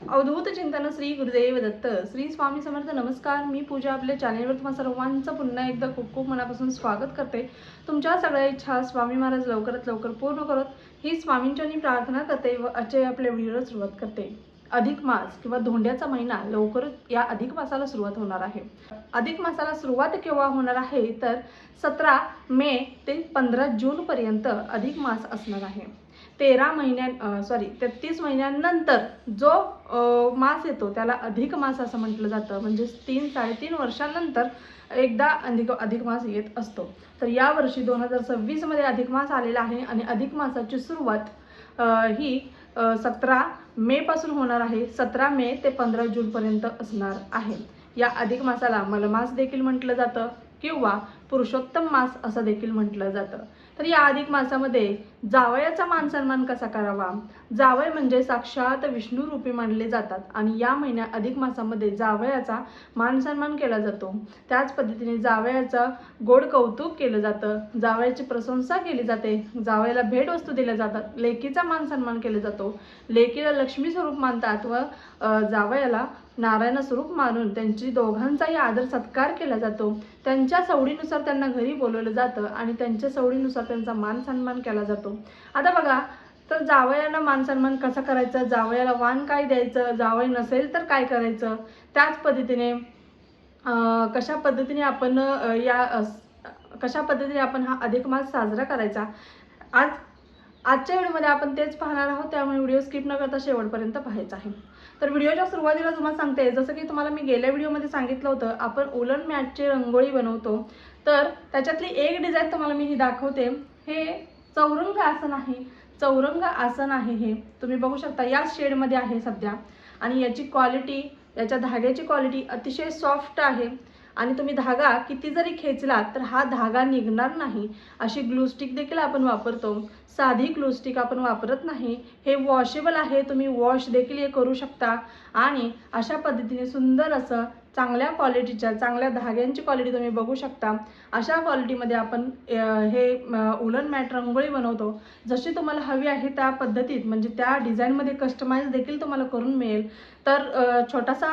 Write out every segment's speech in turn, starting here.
अवधूत चिंतन श्री गुरुदेव दत्त श्री स्वामी समर्थ। नमस्कार, मी पूजा आपल्या चॅनेलवर तुम्हा सर्वांचं पुन्हा एकदा खूप खूप मनापासून स्वागत करते। तुमच्या सगळ्या इच्छा स्वामी महाराज लवकरात लवकर पूर्ण करत ही स्वामींच्यांनी प्रार्थना करते व आजच्या आपल्या व्हिडिओला सुरुवात करते। अधिक मास किंवा धोंड्याचा महिना लवकरच या अधिक मासाला सुरुवात होणार आहे। अधिक मासाला सुरुवात केव्हा होणार आहे तर 17 मे ते 15 जून पर्यंत अधिक मास असणार आहे। 33 महिन्यांनंतर जो मास येतो त्याला अधिक मास असं म्हटलं जातं। म्हणजे 3-3.5 वर्षांनंतर एकदा अधिक मास येत असतो। तर या वर्षी 2026 मध्ये अधिक मास आलेला आहे आणि अधिक मासाची सुरुवात ही 17 मे पासून होणार आहे। 17 मे ते 15 जून पर्यंत असणार आहे। या अधिक मासाला मलमास देखील म्हटलं जातं किंवा पुरुषोत्तम मास असं देखील म्हटलं जातं। तर या अधिक मासामध्ये जावयाचा मान सन्मान कसा करावा? जावय म्हणजे साक्षात विष्णू रूपी मानले जातात आणि या महिन्यात अधिक मासामध्ये जावयाचा मान सन्मान केला जातो। त्याच पद्धतीने जावयाचं गोड कौतुक केलं जातं, जावयाची प्रशंसा केली जाते, जावयाला भेट वस्तू दिल्या जातात, लेकीचा मान सन्मान केला जातो, लेकीला लक्ष्मी स्वरूप मानतात व जावयाला नारायण स्वरूप मानून त्यांची दोघांचाही आदर सत्कार केला जातो। त्यांच्या सवडीनुसार त्यांना घरी बोलवलं जातं आणि त्यांच्या सवडीनुसार त्यांचा मान सन्मान केला जातो। आता बघा, तर जावयाला मान सन्मान कसा करायचा, जावयाला वाण काय द्यायचं, जावई नसेल तर काय करायचं, त्याच पद्धतीने कशा पद्धतीने आपण हा अधिक मास साजरा करायचा आजच्या व्हिडिओमध्ये आपण तेच पाहणार आहोत। त्यामुळे व्हिडिओ स्किप न करता शेवटपर्यंत पाहायचा आहे। तर व्हिडिओच्या सुरुवातीला तुम्हाला सांगते, जसं की तुम्हाला मी गेल्या व्हिडिओमध्ये सांगितलं होतं, आपण उलन मॅटची रंगोळी बनवतो। तर त्याच्यातली एक डिझाईन तुम्हाला मी ही दाखवते। हे चौरंग आसन आहे, चौरंग आसन आहे। हे तुम्ही बघू शकता या शेडमध्ये आहे सध्या आणि याची क्वालिटी, याच्या धाग्याची क्वालिटी अतिशय सॉफ्ट आहे आणि तुम्ही धागा किती जरी खेचलात तर हा धागा निघणार नाही। अशी ग्लू स्टिक देखील आपण वापरतो, साधी ग्लू स्टिक आपण वापरत नाही। हे वॉशेबल आहे, तुम्ही वॉश देखील हे करू शकता आणि अशा पद्धतीने सुंदर असं चांगल्या क्वालिटीच्या, चांगल्या धाग्यांची क्वालिटी तुम्ही बघू शकता। अशा क्वालिटीमध्ये आपण हे उलन मॅट रंगोळी बनवतो। जशी तुम्हाला हवी आहे त्या पद्धतीत, म्हणजे त्या डिझाईनमध्ये कस्टमाइज देखील तुम्हाला करून मिळेल। तर छोटासा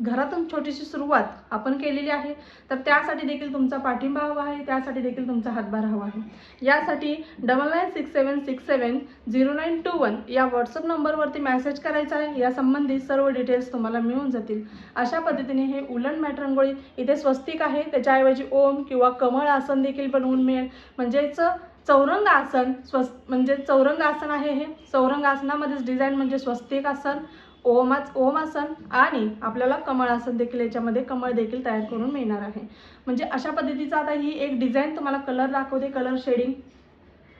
घरातून छोटीशी सुरुवात आपण केलेली आहे। तर त्यासाठी देखील तुमचा पाठिंबा हवा आहे, त्यासाठी देखील तुमचा हातभार हवा आहे। यासाठी 9967670921 या व्हॉट्सअप नंबरवरती मेसेज करायचा आहे। या संबंधित सर्व डिटेल्स तुम्हाला मिळून जातील। अशा पद्धतीने हे उलन मॅट रंगोळी, इथे स्वस्तिक आहे, त्याच्याऐवजी ओम किंवा कमळ आसन देखील बनवून मिळेल। म्हणजेच चौरंग आसन, म्हणजे चौरंग आसन आहे। हे चौरंग आसनामध्येच डिझाईन म्हणजे स्वस्तिक आसन, ओम आसन आणि आपल्याला कमळ आसन देखील, याच्यामध्ये कमळ देखील तयार करून मिळणार आहे। म्हणजे अशा पद्धतीचा आता ही एक डिझाईन तुम्हाला कलर दाखवते, कलर शेडिंग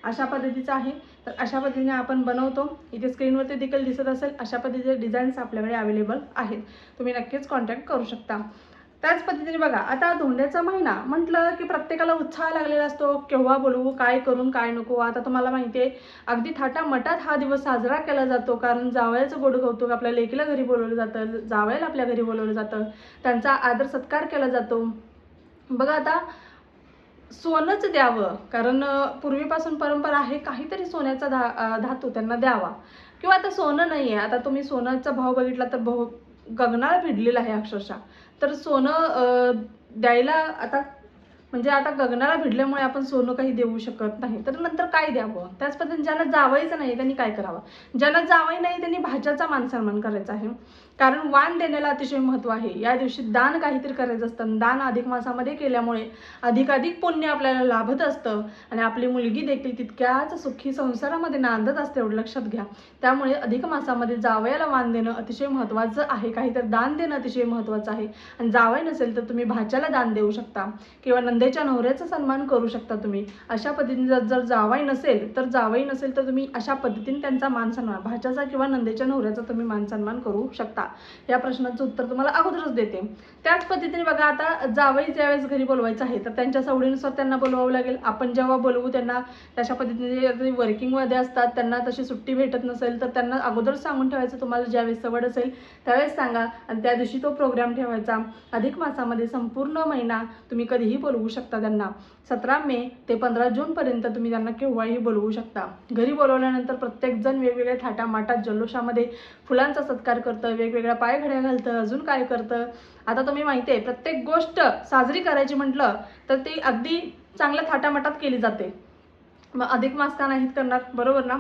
अशा पद्धतीचं आहे। तर अशा पद्धतीने आपण बनवतो। इथे स्क्रीनवरती देखील दिसत असेल अशा पद्धतीचे डिझाईन्स आपल्याकडे अवेलेबल आहेत, तुम्ही नक्कीच कॉन्टॅक्ट करू शकता। त्याच पद्धतीने बघा, आता धोंड्याचा महिना म्हटलं की प्रत्येकाला उत्साह लागलेला असतो, केव्हा बोलवू, काय करून काय नको। आता तुम्हाला माहिती आहे, अगदी थाटामाटात हा दिवस साजरा केला जातो, कारण जावयाचं गोड कौतुक, आपल्या लेकीला घरी बोलवलं जातं, जावयाला आपल्या घरी बोलवलं जातं, त्यांचा आदर सत्कार केला जातो। बघा, आता सोनंच द्यावं, कारण पूर्वीपासून परंपरा आहे काहीतरी सोन्याचा धातू त्यांना द्यावा, किंवा आता सोनं नाही आहे, आता तुम्ही सोन्याचा भाव बघितला तर गगनाला भिडलेला आहे अक्षरशः। तर सोनं द्यायला आता आता गगनाला भिडल्यामुळे आपण सोनं काही देऊ शकत नाही, तर नंतर काय द्यावं? त्याच पद्धतीने ज्यांना जावईचं नाही त्यांनी काय करावं? ज्यांना जावई नाही त्यांनी भाच्याचा मान सन्मान करायचा आहे, कारण वाण देण्याला अतिशय महत्त्व आहे। या दिवशी दान काहीतरी करायचं असतं, दान अधिक मासामध्ये केल्यामुळे अधिकाधिक पुण्य आपल्याला लाभत असतं आणि आपली मुलगी देखील तितक्याच सुखी संसारामध्ये नांदत असते, एवढं लक्षात घ्या। त्यामुळे अधिक मासामध्ये जावयाला वाण देणं अतिशय महत्त्वाचं आहे, काहीतरी दान देणं अतिशय महत्त्वाचं आहे। आणि जावई नसेल तर तुम्ही भाच्याला दान देऊ शकता किंवा नंदेच्या नवऱ्याचा सन्मान करू शकता तुम्ही। अशा पद्धतीने जर जावई नसेल तर तुम्ही अशा पद्धतीने त्यांचा मान सन्मान, भाच्याचा किंवा नंदेच्या नवऱ्याचा तुम्ही मान सन्मान करू शकता। या प्रश्नाचं उत्तर तुम्हाला अगोदरच देते। त्याच पद्धतीने बघा, आता जावई ज्यावेळेस घरी बोलवायचं आहे तर त्यांच्या सवडीनुसार त्यांना बोलवावं लागेल। आपण जेव्हा बोलवू त्यांना तशा पद्धतीने वर्किंगमध्ये असतात, त्यांना तशी सुट्टी भेटत नसेल तर त्यांना अगोदर सांगून ठेवायचं, तुम्हाला ज्यावेळेस सवड असेल त्यावेळेस सांगा आणि त्या दिवशी तो प्रोग्राम ठेवायचा। अधिक मासामध्ये संपूर्ण महिना तुम्ही कधीही बोलवू बोलवू शकता त्यांना. 17 मे ते 15 जूनपर्यंत तुम्ही त्यांना केव्हाही बोलवू शकता. घरी बोलवल्यानंतर प्रत्येकजण वेगवेगळ्या थाटामाटात जल्लोषामध्ये फुलांचा सत्कार करतं, वेगवेगळ्या पायघड्या घालतं, अजून काय करतं. आता तुम्ही माहिती आहे प्रत्येक गोष्ट साजरी करायची म्हटलं तर ती अगदी चांगल्या थाटामाटात केली जाते. मग अधिक मास का नाहीत करणार, बरोबर ना.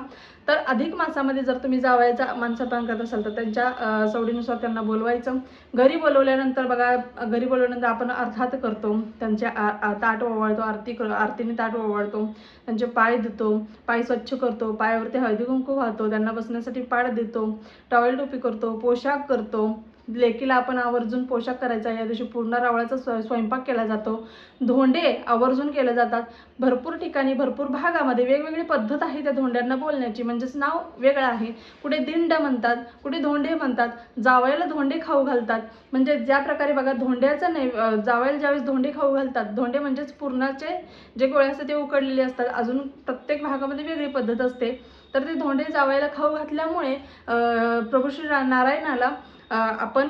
तर अधिक मासामध्ये जर तुम्ही जावयाचा मानसन्मान करत असाल तर त्यांच्या सवडीनुसार त्यांना बोलवायचं. घरी बोलवल्यानंतर बघा, घरी बोलवल्यानंतर आपण अर्थात करतो, त्यांच्या ताट ओवाळतो, आरतीने ताट ओवाळतो, त्यांचे पाय धुतो, पाय स्वच्छ करतो, पायावरती हळदी कुंकू वाहतो, त्यांना बसण्यासाठी पाड देतो, टॉवेल टोपी करतो, पोशाख करतो. लेकीला आपण आवर्जून पोशाख करायचा. या दिवशी पूर्ण रावळाचा स्वयंपाक केला जातो. धोंडे आवर्जून केले जातात. भरपूर ठिकाणी भरपूर भागामध्ये वेगवेगळी पद्धत आहे त्या धोंड्यांना बोलण्याची, म्हणजेच नाव वेगळं आहे. कुठे दिंड म्हणतात, कुठे धोंडे म्हणतात. जावयाला धोंडे खाऊ घालतात, म्हणजे ज्या प्रकारे बघा धोंड्याचं नाही, जावयाला ज्यावेळेस धोंडे खाऊ घालतात, धोंडे म्हणजेच पूर्णाचे जे गोळे असतात ते उकडलेले असतात. अजून प्रत्येक भागामध्ये वेगळी पद्धत असते. तर ते धोंडे जावयाला खाऊ घातल्यामुळे प्रभू श्री नारायणाला आपण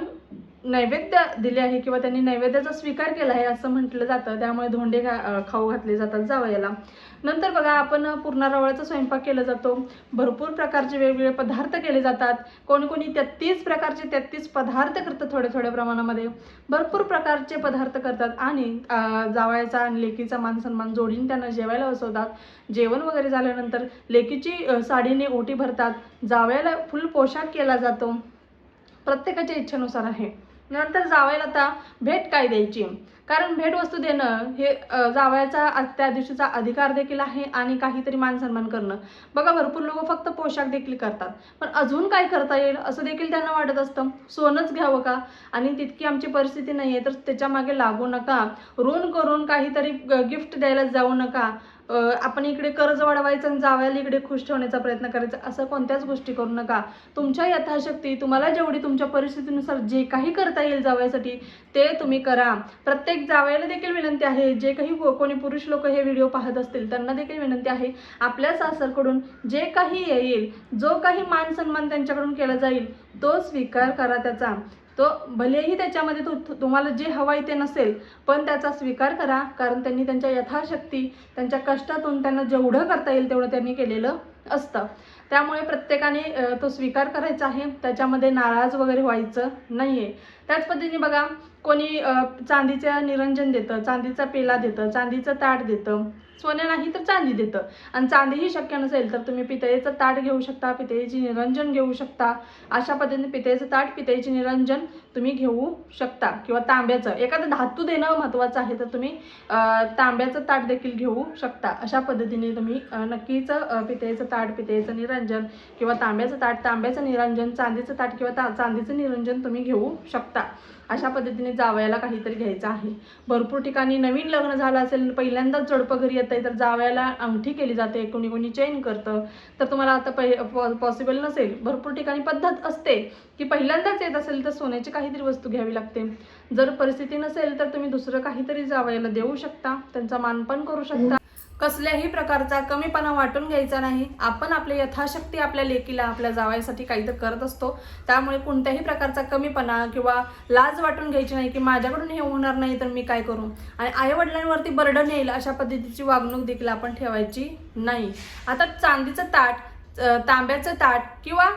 नैवेद्य दिले आहे किंवा त्यांनी नैवेद्याचा स्वीकार केला आहे असं म्हटलं जातं. त्यामुळे धोंडे खाऊ घातले जातात जावयाला. नंतर बघा आपण पूर्ण रावळाचा स्वयंपाक केला जातो. भरपूर प्रकारचे वेगवेगळे पदार्थ केले जातात. कोणी कोणी 33 प्रकारचे 33 पदार्थ करतात, थोड्या प्रमाणामध्ये भरपूर प्रकारचे पदार्थ करतात. आणि जावयाचा आणि लेकीचा मान सन्मान जोडीने त्यांना जेवायला बसवतात. जेवण वगैरे झाल्यानंतर लेकीची साडीने ओटी भरतात. जावयाला फुल पोशाख केला जातो. प्रत्येकाच्या इच्छेनुसार आहे. नंतर जावयाला आता भेट काय द्यायची, कारण भेटवस्तू देणं हे जावयाचा त्या दिवशीचा अधिकार देखील आहे आणि काहीतरी मान सन्मान करणं. बघा भरपूर लोक फक्त पोशाख देखील करतात, पण अजून काय करता येईल असं देखील त्यांना वाटत असतं. सोनंच घ्यावं का, आणि तितकी आमची परिस्थिती नाही आहे तर त्याच्या मागे लागू नका. ऋण करून काहीतरी गिफ्ट द्यायला जाऊ नका. आपण इकडे कर्ज वाढवायचं आणि जावयाला इकडे खुश ठेवण्याचा प्रयत्न करायचा, असं कोणत्याच गोष्टी करू नका. तुमच्या यथाशक्ती तुम्हाला जेवढी तुमच्या परिस्थितीनुसार जे काही करता येईल जावयासाठी ते तुम्ही करा. प्रत्येक जावयाला देखील विनंती आहे, जे काही कोणी पुरुष लोक हे व्हिडिओ पाहत असतील त्यांना देखील विनंती आहे, आपल्या सासरकडून जे काही येईल, जो काही मान सन्मान त्यांच्याकडून केला जाईल तो स्वीकार करा त्याचा. तो भलेही त्याच्यामध्ये तुम्हाला जे हवंय ते नसेल, पण त्याचा स्वीकार करा, कारण त्यांनी त्यांच्या यथाशक्ती त्यांच्या कष्टातून त्यांना जेवढं करता येईल तेवढं त्यांनी केलेलं असतं. त्यामुळे प्रत्येकाने तो स्वीकार करायचा आहे, त्याच्यामध्ये नाराज वगैरे व्हायचं नाही आहे. त्याच पद्धतीने बघा कोणी चांदीचं निरंजन देतं, चांदीचा पेला देतं, चांदीचं ताट देतं. सोने नाही तर चांदी देतं. आणि चांदीही शक्य नसेल तर तुम्ही पितळेचं ताट घेऊ शकता, पितळेची निरंजन घेऊ शकता. अशा पद्धतीने पितळेचं ताट, पितळेची निरंजन तुम्ही घेऊ शकता. किंवा तांब्याचं, एखादं धातू देणं महत्त्वाचं आहे तर तुम्ही तांब्याचं ताट देखील घेऊ शकता. अशा पद्धतीने तुम्ही नक्कीच पितळेचं ताट, पितळेचं निरंजन किंवा तांब्याचं ताट, तांब्याचं निरंजन, चांदीचं ताट किंवा चांदीचं निरंजन तुम्ही घेऊ शकता. अशा पद्धतीने जावयाला काहीतरी घ्यायचं आहे. भरपूर ठिकाणी नवीन लग्न झालं असेल, पहिल्यांदाच जोडपं घरी येत आहे तर जावयाला अंगठी केली जाते, कोणी कोणी चेन करतं. तर तुम्हाला आता पॉसिबल नसेल, भरपूर ठिकाणी पद्धत असते की पहिल्यांदाच येत असेल तर सोन्याची काहीतरी वस्तू घ्यावी लागते. जर परिस्थिती नसेल तर तुम्ही दुसरं काहीतरी जावयाला देऊ शकता, त्यांचा मानपान करू शकता. कसल्याही प्रकारचा कमीपणा वाटून घ्यायचा नाही. आपण आपल्या यथाशक्ती आपल्या लेकीला, आपल्या जावयासाठी काहीतरी करत असतो. त्यामुळे कोणत्याही प्रकारचा कमीपणा किंवा लाज वाटून घ्यायची नाही की माझ्याकडून हे होणार नाही तर मी काय करू, आणि आईवडिलांवरती बर्डन येईल अशा पद्धतीची वागणूक देखील आपण ठेवायची नाही. आता चांदीचं ताट, तांब्याचं ताट किंवा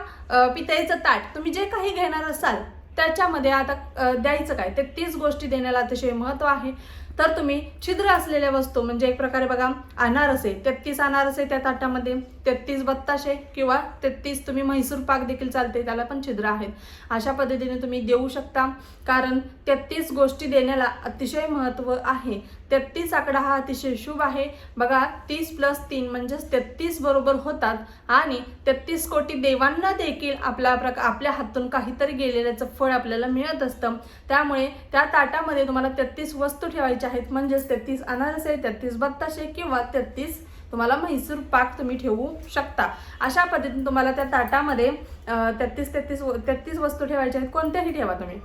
पितळेचं ताट तुम्ही जे काही घेणार असाल त्याच्यामध्ये आता द्यायचं काय, ते 30 गोष्टी देण्याला अतिशय महत्त्व आहे. तर तुम्ही छिद्र असलेल्या वस्तू, म्हणजे एक प्रकारे बघा अनारसे, 33 अनारसे त्या ताटामध्ये, 33 बत्ताशे किंवा 33 तुम्ही म्हैसूर पाक देखील चालते, त्याला पण छिद्र आहेत. अशा पद्धतीने तुम्ही देऊ शकता, कारण 33 गोष्टी देण्याला अतिशय महत्त्व आहे. 33 आकडा हा अतिशय शुभ आहे. बघा 30 + 3 म्हणजेच 33 बरोबर होतात. आणि 33 कोटी देवांना देखील आपल्या हातून काहीतरी गेलेल्याचं फळ आपल्याला मिळत असतं. त्यामुळे त्या ताटामध्ये तुम्हाला 33 वस्तू ठेवायच्या आहेत, म्हणजेच 33 अनारसे, 33 बत्ताशे किंवा 33 तुम्हाला म्हैसूर पाक तुम्ही ठेवू शकता. अशा पद्धतीने तुम्हाला त्या ताटामध्ये 33 वस्तू ठेवायच्या आहेत. कोणत्याही ठेवा तुम्ही,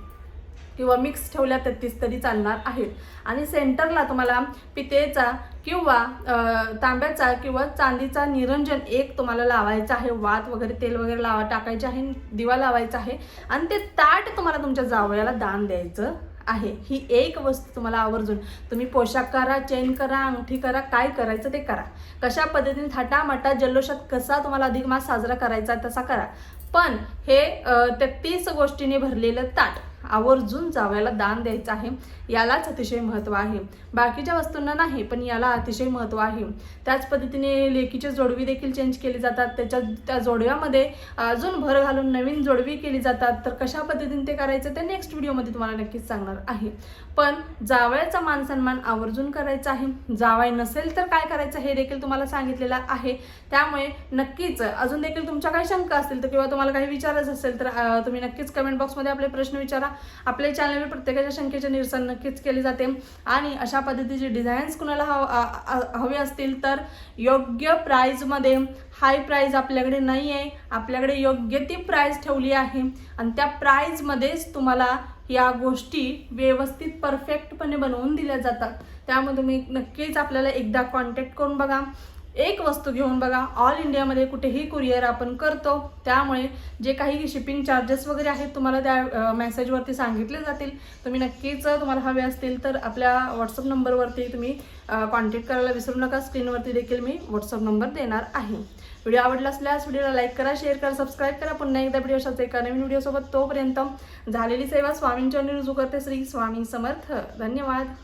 किंवा मिक्स ठेवल्या 33 तरी चालणार आहेत. आणि सेंटरला तुम्हाला पितळेचा किंवा तांब्याचा किंवा चांदीचा निरंजन एक तुम्हाला लावायचा आहे. वात वगैरे तेल वगैरे टाकायचे आहे, दिवा लावायचा आहे. आणि ते ताट तुम्हाला तुमच्या जावयाला दान द्यायचं आहे। ही एक वस्तू तुम्हाला आवर्जून, तुम्ही पोशाख करा, चेन करा, अंगठी करा, काय करायचं ते करा, कशा पद्धतीने थाटामाटा जल्लोषात कसा तुम्हाला अधिक मास साजरा करायचा तसा करा, पण हे 33 गोष्टींनी भरलेलं ताट आवर्जून जावयाला दान द्यायचं आहे। यालाच अतिशय महत्त्व आहे, बाकीच्या वस्तूंना नाही, पण याला अतिशय महत्त्व आहे। त्याच पद्धतीने लेकीचे जोडवी देखील चेंज केली जातात, त्या जोडव्यामध्ये अजून भर घालून नवीन जोडवी केली जातात। तर कशा पद्धतीने ते करायचं ते नेक्स्ट व्हिडिओमध्ये तुम्हाला नक्कीच सांगणार आहे। पण जावयाचा मान सन्मान आवर्जून करायचा आहे। जावई नसेल तर काय करायचं हे देखील तुम्हाला सांगितलेलं आहे। त्यामुळे नक्कीच अजून देखील तुमच्या काही शंका असतील तर किंवा तुम्हाला काही विचारायचं असेल तर तुम्ही नक्कीच कमेंट बॉक्समध्ये आपले प्रश्न विचारा। आपल्या चॅनलवर प्रत्येकाच्या शंकेचे निरसन नक्कीच केले जाते। आणि अशा पद्धतीचे डिझाईन्स कुणाला हवे असतील तर योग्य प्राईजमध्ये, हाय प्राईज आपल्याकडे नाही आहे, आपल्याकडे योग्य ती प्राईज ठेवली आहे आणि त्या प्राईजमध्येच तुम्हाला या गोष्टी व्यवस्थित परफेक्टपणे बनवून दिल्या जातात। त्यामुळे तुम्ही नक्कीच आपल्याला एकदा कॉन्टॅक्ट करून बघा, एक वस्तू घेऊन बघा। ऑल इंडियामध्ये कुठेही कुरिअर आपण करतो, त्यामुळे जे काही शिपिंग चार्जेस वगैरे आहेत तुम्हाला त्या मेसेजवरती सांगितले जातील। तुम्ही नक्कीच तुम्हाला हवे असतील तर आपल्या व्हॉट्सअप नंबरवरती तुम्ही कॉन्टॅक्ट करायला विसरू नका। स्क्रीनवरती देखील मी व्हॉट्सअप नंबर देणार आहे। व्हिडिओ आवडला असल्यास व्हिडिओला लाईक करा, शेअर करा, सबस्क्राईब करा। पुन्हा एकदा व्हिडिओ अशाच एका नवीन व्हिडिओसोबत, तोपर्यंत झालेली सेवा स्वामींच्या रुजू करते। श्री स्वामी समर्थ। धन्यवाद।